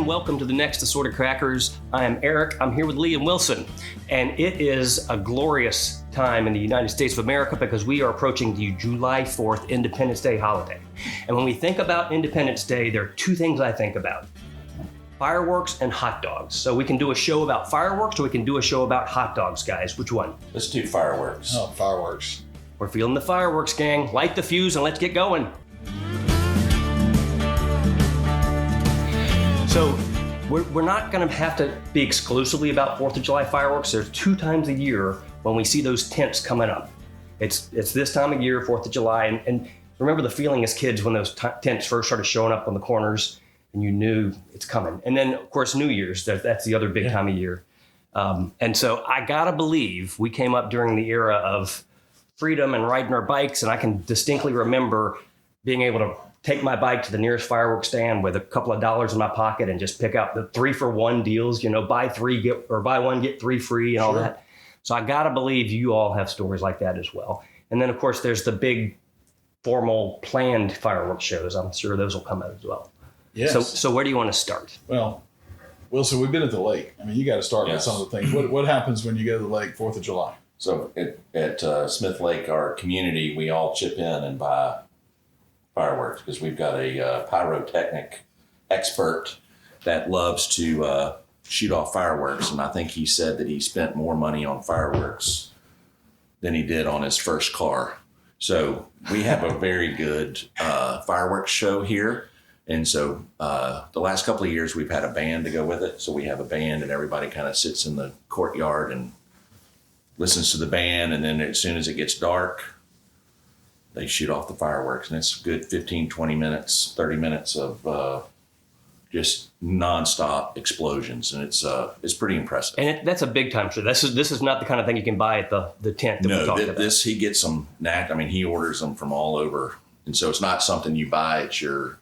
and welcome to the next Assorted Crackers. I am Eric. I'm here with Lee and Wilson, and it is a glorious time in the United States of America because we are approaching the July 4th Independence Day holiday. And when we think about Independence Day, there are two things I think about: fireworks and hot dogs. So we can do a show about fireworks, or we can do a show about hot dogs, guys. Which one? Let's do fireworks. Oh, fireworks. We're feeling the fireworks, gang. Light the fuse and let's get going. So we're not going to have to be exclusively about 4th of July fireworks. There's 2 times a year when we see those tents coming up. It's this time of year, 4th of July. And remember the feeling as kids when those tents first started showing up on the corners and you knew it's coming. And then, of course, New Year's, that's the other big time of year. And so I got to believe we came up during the era of freedom and riding our bikes. And I can distinctly remember being able to take my bike to the nearest fireworks stand with a couple of dollars in my pocket and just pick out the 3-for-1 deals, buy one, get 3 free and all that. So I got to believe you all have stories like that as well. And then, of course, there's the big formal planned fireworks shows. I'm sure those will come out as well. Yes. So where do you want to start? Well, Wilson, we've been at the lake. I mean, you got to start with some of the things. What happens when you go to the lake 4th of July? So at Smith Lake, our community, we all chip in and buy fireworks because we've got a pyrotechnic expert that loves to shoot off fireworks. And I think he said that he spent more money on fireworks than he did on his first car. So we have a very good fireworks show here. And so the last couple of years, we've had a band to go with it. So we have a band and everybody kind of sits in the courtyard and listens to the band. And then as soon as it gets dark, they shoot off the fireworks. And it's a good 15, 20 minutes, 30 minutes of just nonstop explosions. And it's pretty impressive. And that's a big time show. This is not the kind of thing you can buy at the tent that we talked about. He gets them he orders them from all over. And so it's not something you buy at your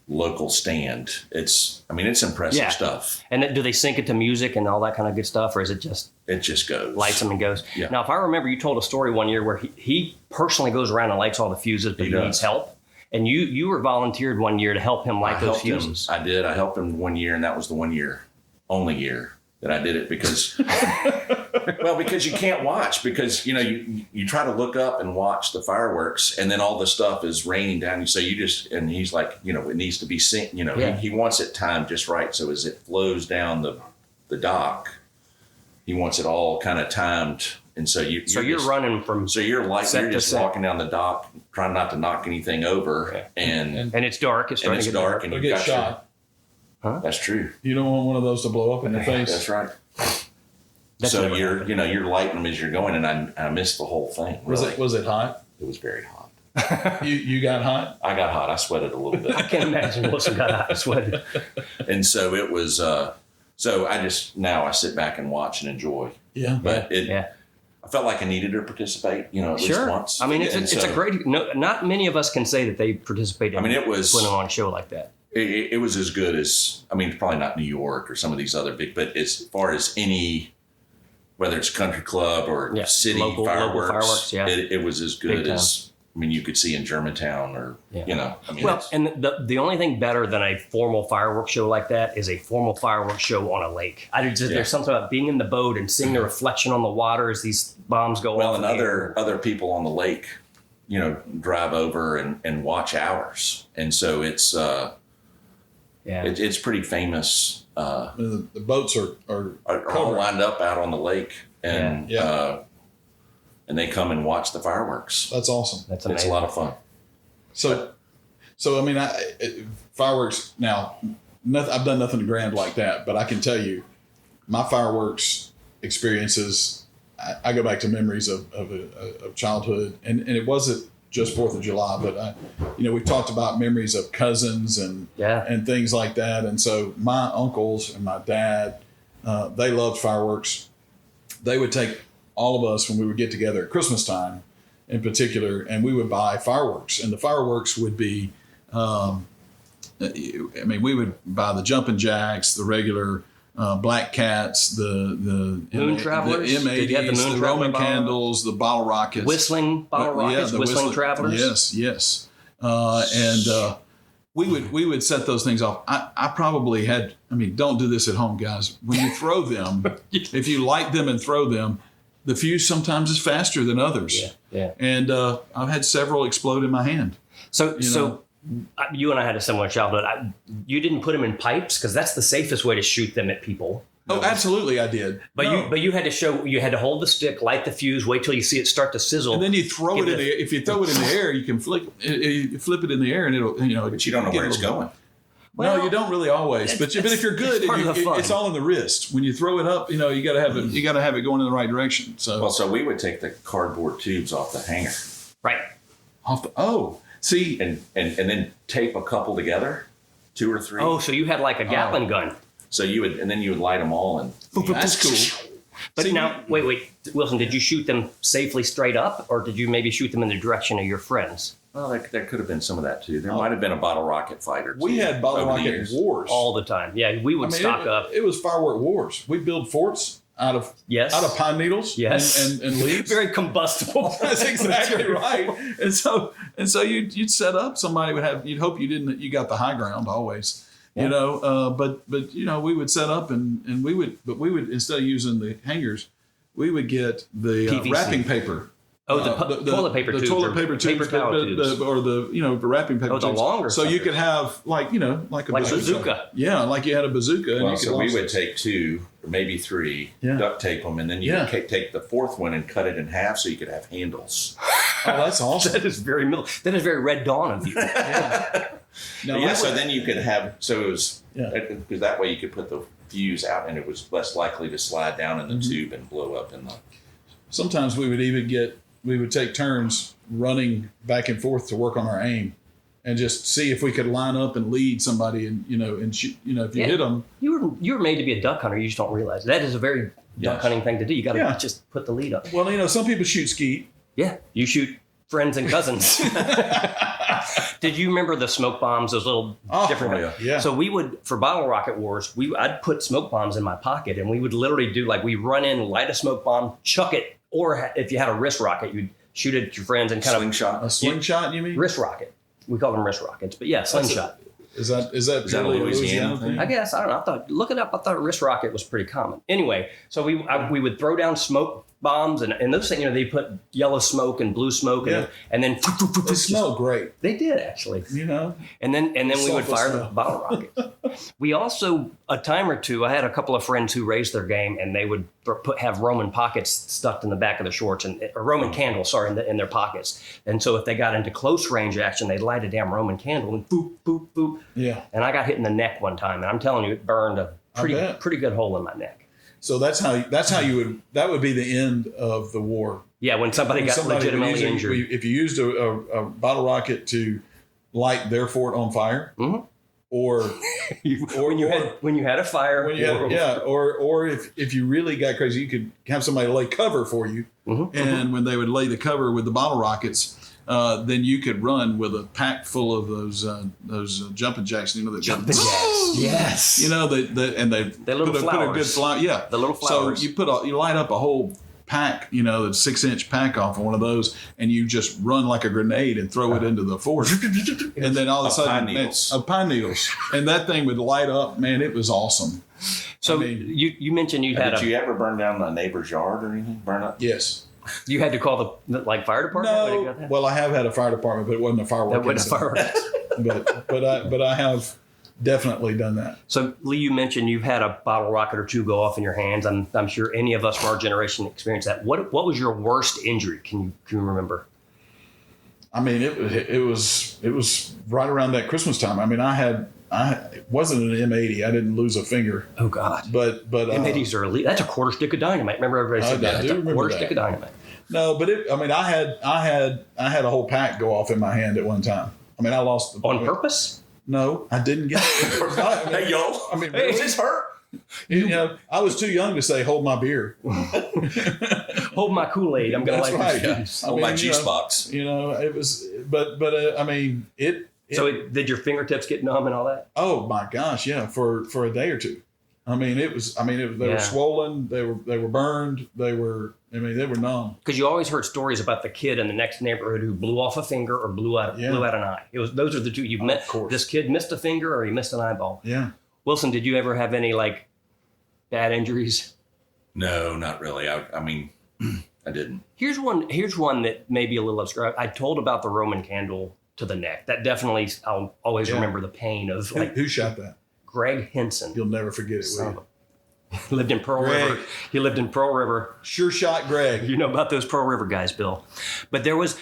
local stand. It's impressive stuff. And do they sync it to music and all that kind of good stuff, or is it just? It just goes. Lights them and goes. Yeah. Now, if I remember, you told a story one year where he personally goes around and lights all the fuses, but he needs help. And you were volunteered one year to help him light those fuses. I did. I helped him one year, and that was the only year that I did it because, because you can't watch because, you try to look up and watch the fireworks and then all the stuff is raining down. So and he's like, it needs to be synced, he wants it timed just right. So as it flows down the dock, he wants it all kind of timed. And so you're running from, you're just walking down the dock, trying not to knock anything over. And it's dark. It's starting to get dark. And you'll get shot. Huh? That's true. You don't want one of those to blow up in the face. That's right. So you're lighting them as you're going, and I missed the whole thing. Really. Was it hot? It was very hot. You got hot? I got hot. I sweated a little bit. I can't imagine Wilson got hot and sweated. And so it was. So I sit back and watch and enjoy. Yeah. But I felt like I needed to participate. At least once. I mean, it's a great. No, not many of us can say that they participated. It was putting on a show like that. It was as good as, probably not New York or some of these other big, but as far as any, whether it's country club or city local fireworks, it was as good as, you could see in Germantown or, and the only thing better than a formal fireworks show like that is a formal fireworks show on a lake. There's something about being in the boat and seeing the reflection on the water as these bombs go off. Well, and other people on the lake, drive over and watch ours. And so it's, it's pretty famous. The boats are all lined up out on the lake, and and they come and watch the fireworks. That's awesome. That's amazing. It's a lot of fun. So fireworks. Now, I've done nothing grand like that, but I can tell you, my fireworks experiences. I go back to memories of childhood, and it wasn't just 4th of July, but we've talked about memories of cousins and things like that. And so my uncles and my dad, they loved fireworks. They would take all of us when we would get together at Christmas time in particular, and we would buy fireworks. And the fireworks would be, we would buy the jumping jacks, the regular Black Cats, the Moon Travelers, the M80s, the Roman candles, the bottle rockets, whistling bottle rockets, whistling travelers. Yes. And we would set those things off. I probably had. I mean, don't do this at home, guys. When you throw them, if you light them and throw them, the fuse sometimes is faster than others. Yeah. And I've had several explode in my hand. So you and I had a similar childhood. You didn't put them in pipes because that's the safest way to shoot them at people. Oh, absolutely, I did. But you had to hold the stick, light the fuse, wait till you see it start to sizzle, and then you throw it in the. If you throw it in the air, you can flip it in the air, and it'll But you don't know where it's going. No, you don't really always. But if you're good, it's all in the wrist. When you throw it up, you got to have it. You got to have it going in the right direction. So we would take the cardboard tubes off the hanger, right? See, and then tape a couple together, 2 or 3. Oh, so you had like a Gatling gun. So you would light them all, and that's cool. But now, wait, Wilson, did you shoot them safely straight up, or did you maybe shoot them in the direction of your friends? Well, there could have been some of that too. There might have been a bottle rocket fighter. We had bottle rocket wars all the time. Yeah, we would stock up. It was firework wars. We build forts out of pine needles. Yes, and leaves. Very combustible. That's exactly right. And so you'd set up. Somebody would have. You'd hope you got the high ground always. Yeah. But we would set up and we would instead of using the hangers, we would get the wrapping paper. Oh, the toilet paper tubes. The toilet paper tubes, paper towel tubes. or the wrapping paper tubes. The longer. So you could have like a bazooka. Yeah, like you had a bazooka. Well, so we would take 2 or maybe 3, duct tape them, and then you would take the 4th one and cut it in half so you could have handles. Oh, that's awesome. That is very Red Dawn of you. So then you could have it was because that way you could put the fuse out and it was less likely to slide down in the tube and blow up in the. Sometimes we would take turns running back and forth to work on our aim, and just see if we could line up and lead somebody, and shoot, if you hit them. You were made to be a duck hunter. You just don't realize that is a very duck hunting thing to do. You got to just put the lead up. Well, some people shoot skeet. Yeah, you shoot friends and cousins. Did you remember the smoke bombs? Those little different. Yeah. So we would, for bottle rocket wars, I'd put smoke bombs in my pocket, and we would literally do we run in, light a smoke bomb, chuck it, or if you had a wrist rocket, you'd shoot it at your friends and kind slingshot. A slingshot, you mean? Wrist rocket. We call them wrist rockets, but yeah, slingshot. Is that a Louisiana thing? I guess, I don't know. Look it up. I thought wrist rocket was pretty common. Anyway, so we would throw down smoke bombs and those things, they put yellow smoke and blue smoke and then they smell great. They did actually. And then we would fire the bottle rocket. We also, a time or two, I had a couple of friends who raised their game, and they would have Roman pockets stuck in the back of their shorts, or Roman candles, in their pockets. And so if they got into close range action, they'd light a damn Roman candle and boop, boop, boop. Yeah. And I got hit in the neck one time, and I'm telling you, it burned a pretty good hole in my neck. So that would be the end of the war. Yeah, when somebody got legitimately injured. If you used a bottle rocket to light their fort on fire, or when you had a fire, or if you really got crazy, you could have somebody lay cover for you, and when they would lay the cover with the bottle rockets, then you could run with a pack full of those jumping jacks. Jumping jacks. Yes. They put a good fly. Yeah. The little flowers. So you light up a whole pack, the 6-inch pack off of one of those, and you just run like a grenade and throw it into the fort. And then all of a sudden, pine needles. And that thing would light up. Man, it was awesome. So you mentioned did you ever burn down a neighbor's yard or anything? Burn up? Yes. You had to call the fire department? No. Well, I have had a fire department, but it wasn't a firework. But I have definitely done that. So, Lee, you mentioned you've had a bottle rocket or two go off in your hands. I'm sure any of us from our generation experienced that. What was your worst injury? Can you remember? I mean, it was right around that Christmas time. I mean, it wasn't an M80. I didn't lose a finger. Oh God! But M80s are elite. That's a quarter stick of dynamite. Remember everybody said that? That's a quarter stick of dynamite. No, but I had a whole pack go off in my hand at one time. I mean, I lost on purpose. No, I didn't get it. Hey, yo. I mean, hey, is this hurt? I was too young to say, hold my beer. Hold my Kool-Aid. I'm going to like this. Hold my juice box. It was, but I mean, it. So did your fingertips get numb and all that? Oh my gosh. Yeah. For a day or two. I mean, they were swollen. They were burned. They were numb. Because you always heard stories about the kid in the next neighborhood who blew off a finger or blew out an eye. Those are the two you've met. Of course. This kid missed a finger or he missed an eyeball. Yeah. Wilson, did you ever have any like bad injuries? No, not really. I mean, I didn't. Here's one that may be a little obscure. I told about the Roman candle to the neck. That definitely, I'll always remember the pain of Who shot that? Greg Henson. You'll never forget it, will you? He lived in Pearl River. He lived in Pearl River. Sure shot Greg. You know about those Pearl River guys, Bill. But there was,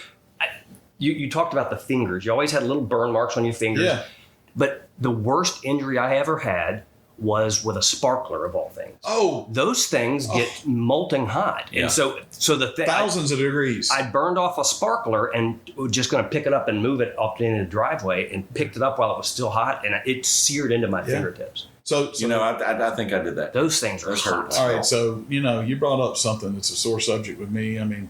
you talked about the fingers. You always had little burn marks on your fingers. Yeah. But the worst injury I ever had was with a sparkler of all things. Oh, Those things get molting hot. Yeah. And so the thing. thousands of degrees. I burned off a sparkler and was just going to pick it up and move it up into the driveway and picked it up while it was still hot and it seared into my fingertips. So I think I did that. Those things are Those hot. hurt. all right. So, you brought up something that's a sore subject with me. I mean,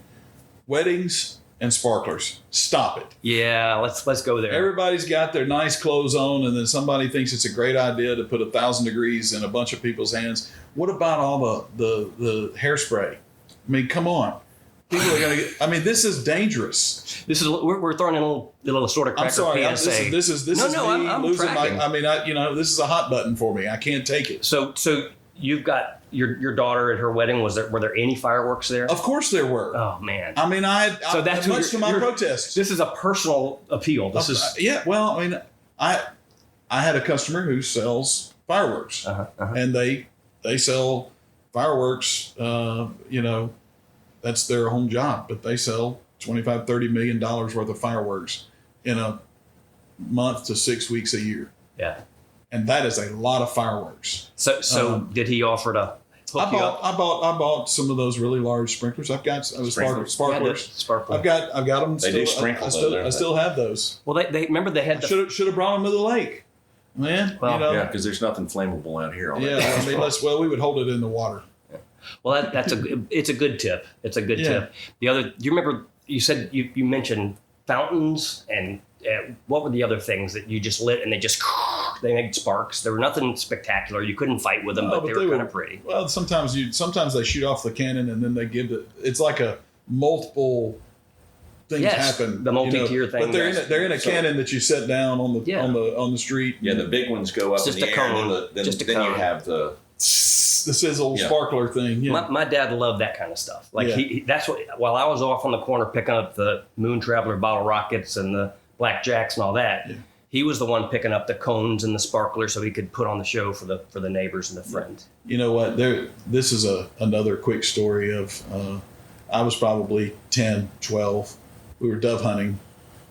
weddings and sparklers. Stop it. Yeah, let's go there. Everybody's got their nice clothes on, and then somebody thinks it's a great idea to put 1,000 degrees in a bunch of people's hands. What about all the hairspray? I mean, come on. People are going to get. I mean, this is dangerous. This is we're throwing in a little sort of cracker I'm sorry. PSA. This is me I'm losing tracking. my. I mean, this is a hot button for me. I can't take it. So you've got your daughter at her wedding. Were there any fireworks there? Of course there were. Oh man. I mean, So that's much to my protests. This is a personal appeal. This is Yeah. Well, I mean, I had a customer who sells fireworks, and they sell fireworks. That's their home job, but they sell $25-30 million worth of fireworks in a month to 6 weeks a year, yeah. and that is a lot of fireworks. So did he offer to hook you up? I bought some of those really large sprinklers. I've got Sprinklers. sparklers. Sparkler. I've got them. They do sprinkle, I still have those. Well, they remember they had the Should have brought them to the lake, man. Well, Yeah, because there's nothing flammable out here. On Yeah, that. I mean, we would hold it in the water. Well, it's a good tip. It's a good tip. The other, do you remember you said you mentioned fountains and what were the other things that you just lit and they made sparks? There were nothing spectacular. You couldn't fight with them, but they were kind of pretty. Well, sometimes they shoot off the cannon and then they give it. It's like a multiple things happen. The multi-tier thing. But they're in a cannon that you set down on the street. Yeah, the big ones go up It's just in the a air, cone. and then, Just a then you cone. have the sizzle sparkler thing. Yeah. My dad loved that kind of stuff. Like Yeah. that's what. While I was off on the corner picking up the Moon Traveler bottle rockets and the blackjacks and all that, he was the one picking up the cones and the sparklers so he could put on the show for the neighbors and the friends. You know what? This is another quick story of I was probably 10, 12. We were dove hunting,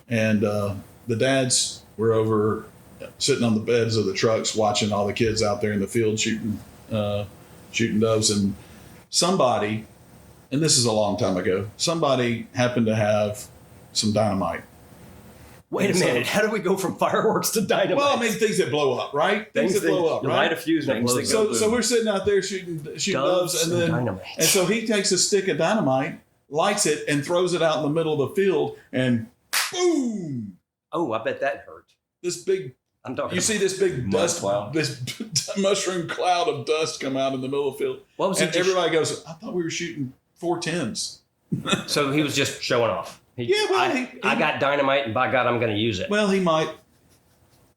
and the dads were over sitting on the beds of the trucks watching all the kids out there in the field shooting doves. And somebody, and this is a long time ago, somebody happened to have some dynamite. Wait a minute. How do we go from fireworks to dynamite? Well, I mean, things that blow up, right? Things that blow up, you right? light a fuse and it Things blows that up. go So we're sitting out there shooting doves, and then dynamite. and so he takes a stick of dynamite, lights it, and throws it out in the middle of the field, and boom! Oh, I bet that hurt. This big, I'm talking. you see this big Mud dust cloud. this mushroom cloud of dust come out in the middle of the field, What was he and just- everybody goes, "I thought we were shooting 410s." So he was just showing off. Yeah, well, I got dynamite, and by God, I'm going to use it. Well, he might.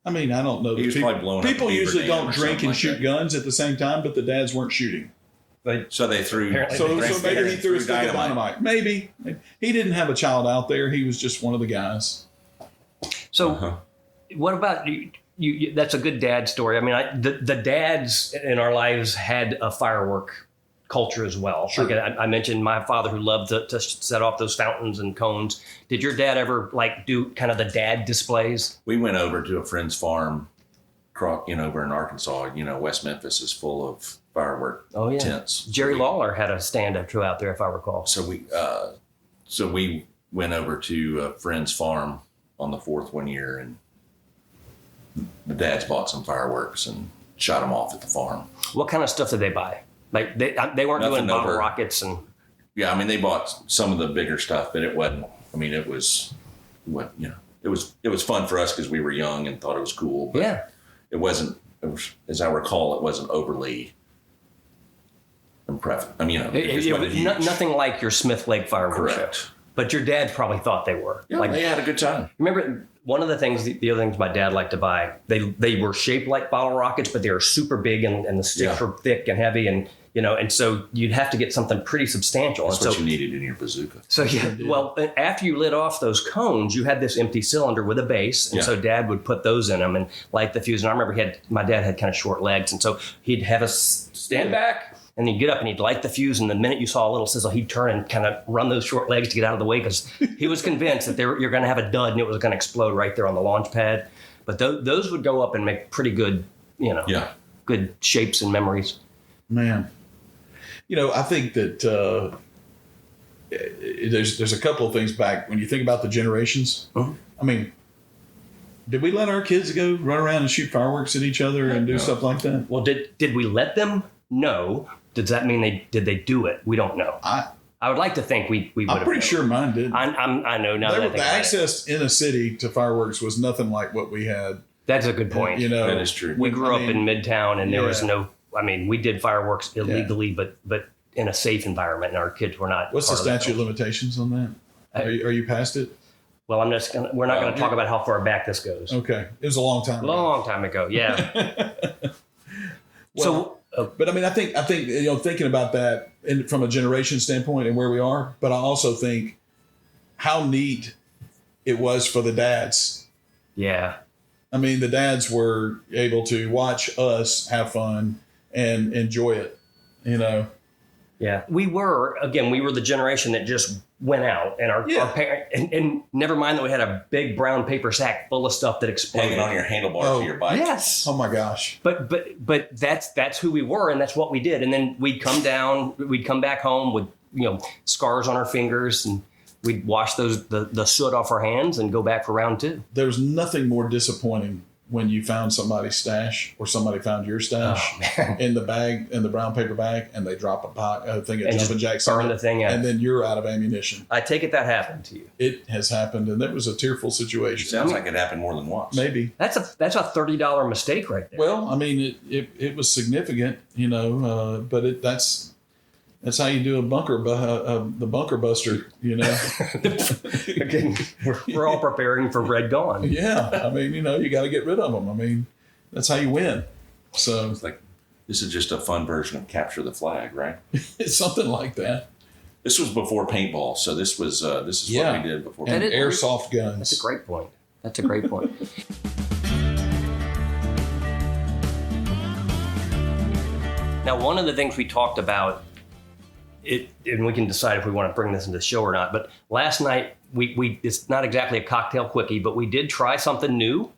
I mean, I don't know. He was probably blowing up People a beaver usually dam don't or drink something and like shoot that. guns at the same time, but the dads weren't shooting. So they threw. Apparently So they maybe he threw a stick of dynamite. Maybe. He didn't have a child out there. He was just one of the guys. So, what about you? That's a good dad story. I mean, the dads in our lives had a firework culture as well. Sure. Like I mentioned my father who loved to set off those fountains and cones. Did your dad ever do kind of the dad displays? We went over to a friend's farm, over in Arkansas. West Memphis is full of firework tents. Jerry Lawler had a stand-up crew out there, if I recall. So we went over to a friend's farm on the 4th one year, and the dads bought some fireworks and shot them off at the farm. What kind of stuff did they buy? Like they weren't Nothing doing bottle over- rockets and. Yeah, I mean they bought some of the bigger stuff, but it wasn't. I mean it was It was fun for us because we were young and thought it was cool. But Yeah. it wasn't as I recall, it wasn't overly impressive. I mean, It wasn't was huge. nothing like your Smith Lake fireworks show. Correct. But your dad probably thought they were. Yeah, they had a good time. Remember, one of the things, the other things my dad liked to buy, they were shaped like bottle rockets, but they were super big and the sticks Yeah. were thick and heavy, and and so you'd have to get something pretty substantial. That's and what so, you needed in your bazooka. so yeah, well, after you lit off those cones, you had this empty cylinder with a base, and Yeah. so Dad would put those in them and light the fuse. And I remember my dad had kind of short legs, and so he'd have us stand back. And he'd get up and he'd light the fuse, and the minute you saw a little sizzle, he'd turn and kind of run those short legs to get out of the way because he was convinced that you're going to have a dud and it was going to explode right there on the launch pad. But those would go up and make pretty good, Yeah. good shapes and memories. Man, I think that there's a couple of things back when you think about the generations. Mhm. I mean, did we let our kids go run around and shoot fireworks at each other and do No. stuff like that? Well, did we let them? No. Does that mean did they do it? We don't know. I would like to think we would have. I'm pretty sure mine did. I know now that I think The about it. access in a city to fireworks was nothing like what we had. That's a good point. That is true. We grew up in Midtown, and there was yeah. no. I mean, we did fireworks illegally, but in a safe environment, and our kids were not. What's the part of statute of limitations on that? Are you past it? Well, we're not going to talk about how far back this goes. Okay, it was a long time ago. Long time ago, yeah. Well, but I mean, I think thinking about that from a generation standpoint and where we are, but I also think how neat it was for the dads. Yeah. I mean, the dads were able to watch us have fun and enjoy it. Yeah. We were the generation that just went out, and our parents, and never mind that we had a big brown paper sack full of stuff that exploded. Hanging on your handlebars Oh, of your bike. Yes. Oh my gosh. But that's who we were, and that's what we did. And then we'd come back home with scars on our fingers, and we'd wash the soot off our hands and go back for round two. There's nothing more disappointing when you found somebody's stash or somebody found your stash in the bag, in the brown paper bag, and they drop a thing of And jumping just jacks burn in the it, thing out. and then you're out of ammunition. I take it that happened to you. It has happened, and that was a tearful It situation. sounds like it happened more than once. Maybe. That's a $30 mistake right there. Well, I mean, it was significant, but that's how you do the bunker buster, Again, we're all preparing for Red Dawn. Yeah, I mean, you got to get rid of them. I mean, that's how you win. So It's like, this is just a fun version of Capture the Flag, right? it's something like that. This was before paintball, so this is what we did before. And That is- airsoft guns. That's a great point. That's a great point. Now, one of the things we talked about, and we can decide if we want to bring this into the show or not, but last night, we it's not exactly a cocktail quickie, but we did try something new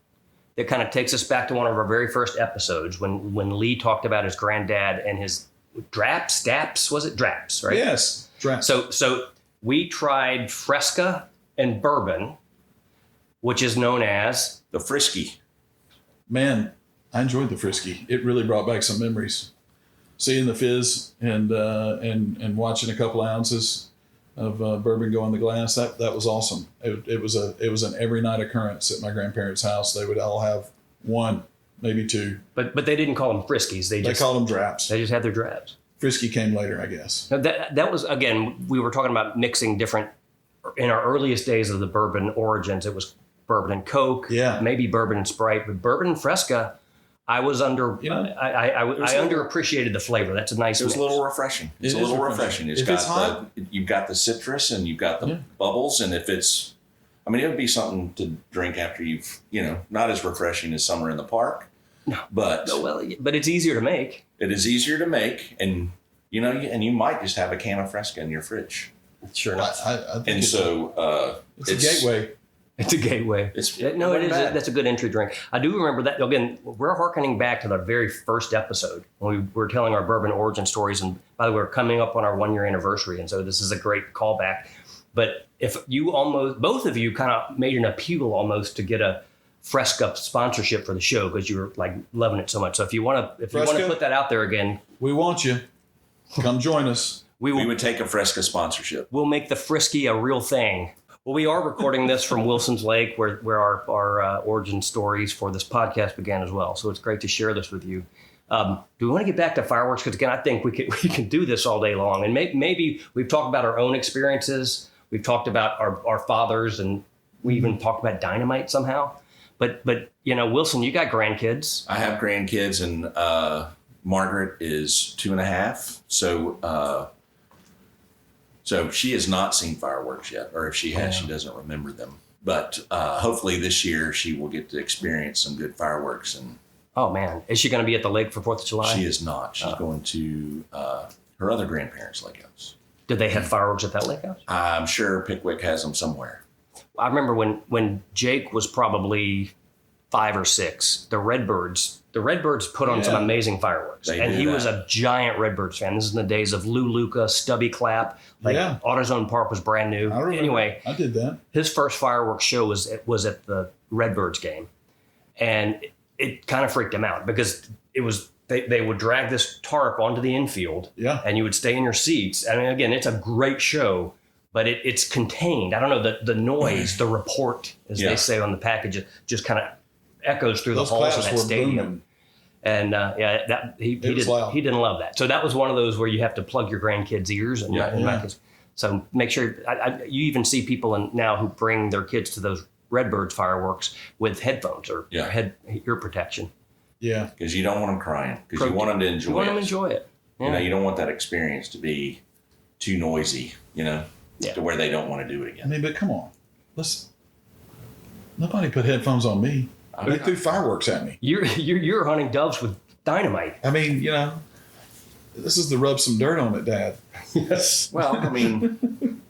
that kind of takes us back to one of our very first episodes when Lee talked about his granddad and his DAPS, was it DAPS, right? Yes. Draft. So we tried Fresca and bourbon, which is known as The Frisky. Man, I enjoyed the Frisky. It really brought back some memories. Seeing the fizz and watching a couple ounces of bourbon go in the glass, that was awesome. It was an every night occurrence at my grandparents' house. They would all have one, maybe two. but they didn't call them Friskies. They They just called them draps. they just had their drafts. Frisky came later, I guess. Now that was, again, we were talking about mixing different. In our earliest days of the bourbon origins, it was bourbon and Coke, Yeah. maybe bourbon and Sprite, but bourbon and Fresca, I was under. I underappreciated the flavor. That's a nice. It was a mix. little refreshing. It's It a is little refreshing. refreshing. If it's hot- you've got the citrus and you've got the Yeah. bubbles, and if it's, I mean, it would be something to drink after you've, not as refreshing as Summer in the Park, but Oh, well, but it's easier to make. it is easier to make, and you might just have a can of Fresca in your fridge, Sure. I think and so it's a gateway. It's a gateway. It's No, it is. bad. That's a good entry drink. I do remember that. Again, we're hearkening back to the very first episode when we were telling our bourbon origin stories. And by the way, we're coming up on our 1 year anniversary. And so this is a great callback. But if you both of you kind of made an appeal almost to get a Fresca sponsorship for the show because you were like loving it so much. So if you want to Fresca? put that out there again, We want you. Come join us. we we will. would take a Fresca sponsorship. We'll make the Frisky a real thing. Well, we are recording this from Wilson's Lake, where our origin stories for this podcast began as well. So it's great to share this with you. Do we want to get back to fireworks? Because again, I think we can do this all day long. And maybe we've talked about our own experiences. We've talked about our fathers, and we even talked about dynamite somehow. But Wilson, you got grandkids. I have grandkids, and Margaret is 2.5. So she has not seen fireworks yet, or if she has, she doesn't remember them. But hopefully this year she will get to experience some good fireworks. And oh man, is she going to be at the lake for 4th of July? she is not. She's going to her other grandparents' lake house. Did they have fireworks at that lake house? I'm sure Pickwick has them somewhere. I remember when Jake was probably 5 or 6, the Redbirds put on some amazing fireworks. They and do he that. was a giant Redbirds fan. This is in the days of Lou Luca, Stubby Clap. AutoZone Park was brand new. I remember. Anyway, I did that. his first fireworks show was at the Redbirds game. And it kind of freaked him out because it was they would drag this tarp onto the infield. Yeah. And you would stay in your seats. I mean, again, it's a great show, but it's contained. I don't know, the noise, the report, as they say on the package, it just kind of echoes through Those the halls of claps that were stadium. booming. And he was loud. didn't love that. So that was one of those where you have to plug your grandkids' ears. And my kids. So make sure you even see people now who bring their kids to those Redbirds fireworks with headphones or ear protection. Yeah. Because you don't want them crying. Because you want them to enjoy it. You want them to enjoy it. Yeah. You don't want that experience to be too noisy, to where they don't want to do it I again. mean, but come on. Listen. Nobody put headphones on me. They threw fireworks at me. You're hunting doves with dynamite. I mean, this is to rub some dirt on it, Dad. Yes. Well, I mean,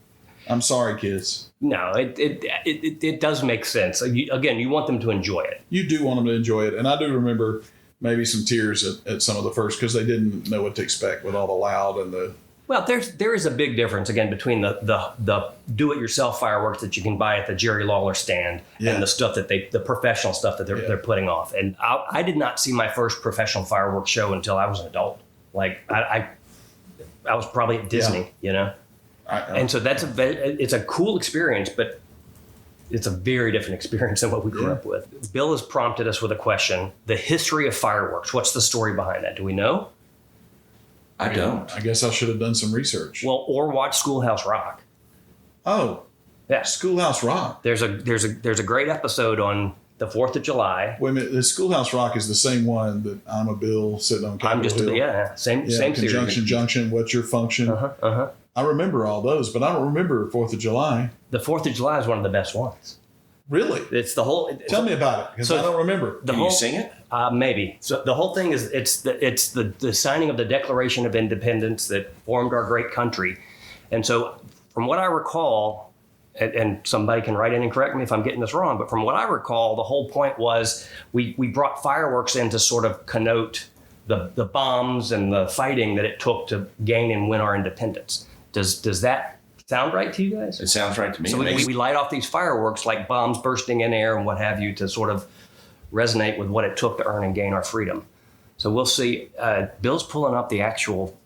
I'm sorry, kids. No, it does make sense. Again, you want them to enjoy it. You do want them to enjoy it. And I do remember maybe some tears at some of the first because they didn't know what to expect with all the loud and the... Well, there is a big difference again between the do-it-yourself fireworks that you can buy at the Jerry Lawler stand and the stuff that the professional stuff that they're putting off. And I did not see my first professional fireworks show until I was an adult. Like I was probably at Disney, and so it's a cool experience, but it's a very different experience than what we grew up with. Bill has prompted us with a question: the history of fireworks. What's the story behind that? Do we know? I don't. I guess I should have done some research. Well, or watch Schoolhouse Rock. Oh, Yeah, Schoolhouse Rock. there's a great episode on the 4th of July. Wait a minute. The Schoolhouse Rock is the same one that I'm a Bill sitting on Capitol I'm just Hill. same Conjunction, series. Junction, what's your function? I remember all those, but I don't remember 4th of July. The 4th of July is one of the best ones. Really? It's the whole. Tell me about it, because So I don't remember. The Can whole, you sing it? Maybe. So the whole thing is it's the signing of the Declaration of Independence that formed our great country, and so from what I recall, and somebody can write in and correct me if I'm getting this wrong, but from what I recall, the whole point was we brought fireworks in to sort of connote the bombs and the fighting that it took to gain and win our independence. Does that sound right to you guys? It sounds right to me. So we light off these fireworks like bombs bursting in air and what have you to sort of resonate with what it took to earn and gain our freedom. So we'll see. Bill's pulling up the actual.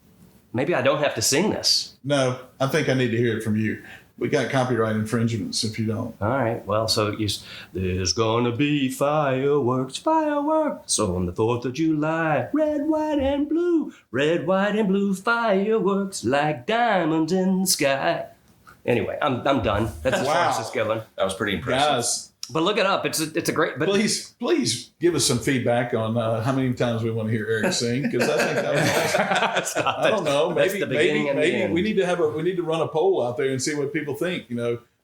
Maybe I don't have to sing this. No, I think I need to hear it from you. We got copyright infringements if you don't. All right. Well, so there's gonna be fireworks. So on the 4th of July, red, white, and blue fireworks like diamonds in the sky. Anyway, I'm done. That's as far as Wow. it's going. That was pretty impressive. Guys, But look it up. It's a great. But please give us some feedback on how many times we want to hear Eric sing, because I think that was awesome. I don't know. That's Maybe the beginning and the end. we need to run a poll out there and see what people think.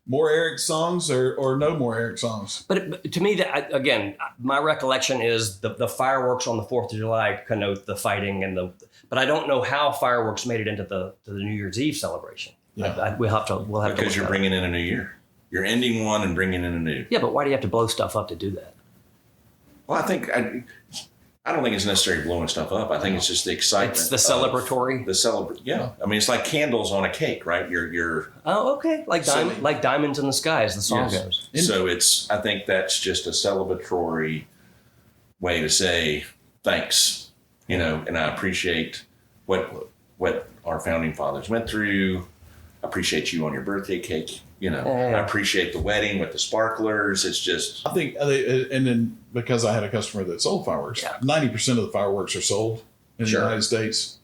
More Eric songs or no more Eric songs. But to me, again, my recollection is the fireworks on the 4th of July connote the fighting but I don't know how fireworks made it into the New Year's Eve celebration. Yeah. We'll have to. Because you're bringing in a new year. You're ending one and bringing in a new. Yeah, but why do you have to blow stuff up to do that? Well, I don't think it's necessarily blowing stuff up. I think it's just the excitement. It's the celebratory. Yeah. I mean, it's like candles on a cake, right? You're. Oh, okay. Like diamonds in the sky, as the song Yes. goes. So I think that's just a celebratory way to say thanks, and I appreciate what our founding fathers went through. appreciate you on your birthday cake. You know, Yeah. I appreciate the wedding with the sparklers. It's just, I think, and then because I had a customer that sold fireworks, Yeah. 90% of the fireworks are sold in Sure. the United States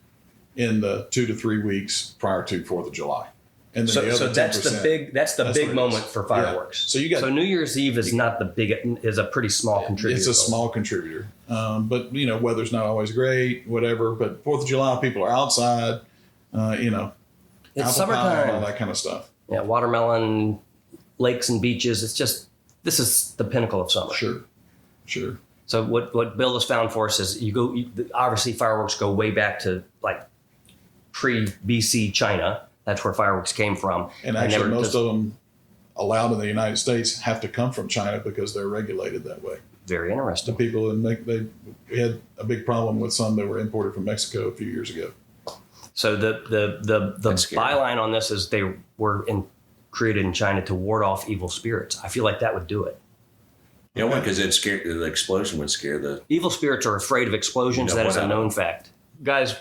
in the 2 to 3 weeks prior to 4th of July. And then So, the so other that's 10%, the big that's what big it moment is. for Yeah. fireworks. So you got- so New Year's Eve is not the big, is a pretty small contributor. It's a small contributor. But, you know, weather's not always great, whatever. But 4th of July, people are outside, you know, It's apple pie, all summertime. that kind of stuff. Yeah, watermelon, lakes and beaches. It's just, this is the pinnacle of summer. Sure. So what Bill has found for us is obviously fireworks go way back to like pre-BC China. That's where fireworks came from. And actually, most of them allowed in the United States have to come from China because they're regulated that way. Very The interesting. people we had a big problem with some that were imported from Mexico a few years ago. So the That's scary. byline on this is they were created in China to ward off evil spirits. I feel like that would do it. you know, because it scared, the explosion would scare the, Evil spirits are afraid of explosions. You know That is what a I- known fact. Guys,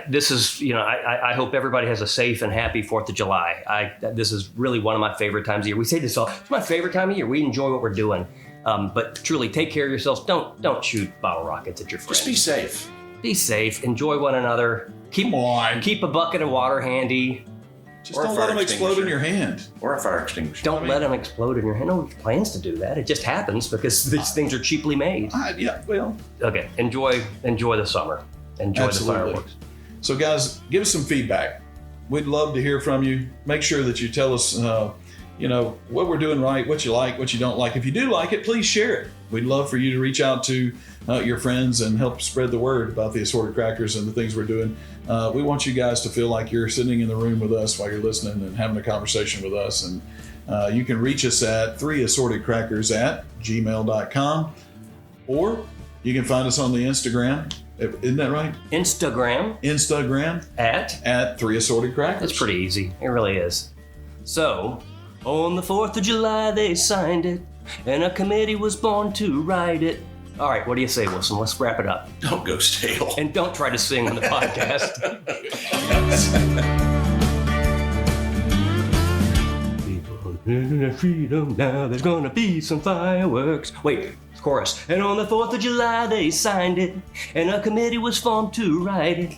this is, I hope everybody has a safe and happy 4th of July. This is really one of my favorite times of year. We say this all, it's my favorite time of year. We enjoy what we're doing. But truly, take care of yourselves. Don't shoot bottle rockets at your friends. just be safe. Be safe. Enjoy one another. Come on. Keep a bucket of water handy. Just Or a don't let fire them explode in extinguisher. your hand. Or a fire extinguisher. Don't let them explode in your hand. No plans to do that. It just happens because these things are cheaply made. Yeah, well. Okay, enjoy the summer. Enjoy Absolutely. the fireworks. So, guys, give us some feedback. We'd love to hear from you. Make sure that you tell us, you know, what we're doing right, what you like, what you don't like. If you do like it, please share it. We'd love for you to reach out to your friends and help spread the word about the assorted crackers and the things we're doing. We want you guys to feel like you're sitting in the room with us while you're listening and having a conversation with us. And you can reach us at 3assortedcrackers@gmail.com, or you can find us on the Instagram. Isn't that right? Instagram Instagram at 3 assorted crackers. It's pretty easy. It really is. So, on the 4th of July, they signed it, and a committee was born to write it. All right, what do you say, Wilson? Let's wrap it up. Don't go stale. And don't try to sing on the podcast. People in their freedom now, there's gonna be some fireworks. Wait, chorus. And on the 4th of July, they signed it, and a committee was formed to write it.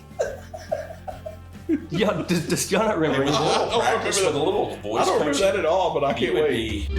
Does y'all not remember anything? Practice with a little voice I don't remember coaching. that at all, but I You can't would wait. be